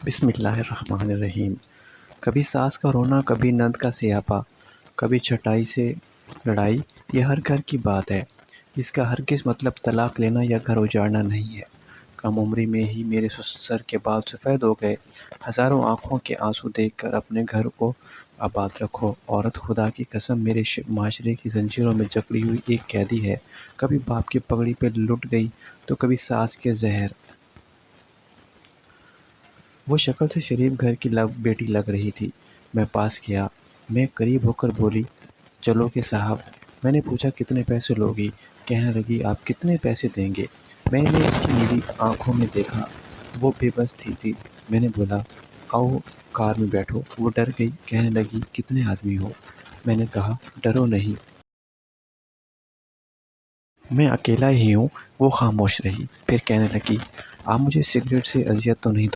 بسم اللہ الرحمن الرحیم۔ کبھی ساس کا رونا، کبھی نند کا سیاپا، کبھی چھٹائی سے لڑائی، یہ ہر گھر کی بات ہے۔ اس کا ہرگز مطلب طلاق لینا یا گھر اجاڑنا نہیں ہے۔ کم عمری میں ہی میرے سر کے بال سفید ہو گئے۔ ہزاروں آنکھوں کے آنسو دیکھ کر اپنے گھر کو آباد رکھو۔ عورت خدا کی قسم میرے معاشرے کی زنجیروں میں جکڑی ہوئی ایک قیدی ہے۔ کبھی باپ کی پگڑی پہ لٹ گئی تو کبھی ساس کے زہر۔ وہ شکل سے شریف گھر کی بیٹی لگ رہی تھی۔ میں پاس گیا۔ میں قریب ہو کر بولی، چلو کہ صاحب۔ میں نے پوچھا کتنے پیسے لوگی؟ کہنے لگی آپ کتنے پیسے دیں گے؟ میں نے اس کی نیلی آنکھوں میں دیکھا، وہ بے بس تھی۔ میں نے بولا آؤ کار میں بیٹھو۔ وہ ڈر گئی، کہنے لگی کتنے آدمی ہو؟ میں نے کہا ڈرو نہیں، میں اکیلا ہی ہوں۔ وہ خاموش رہی، پھر کہنے لگی آپ مجھے سگریٹ سے اذیت تو نہیں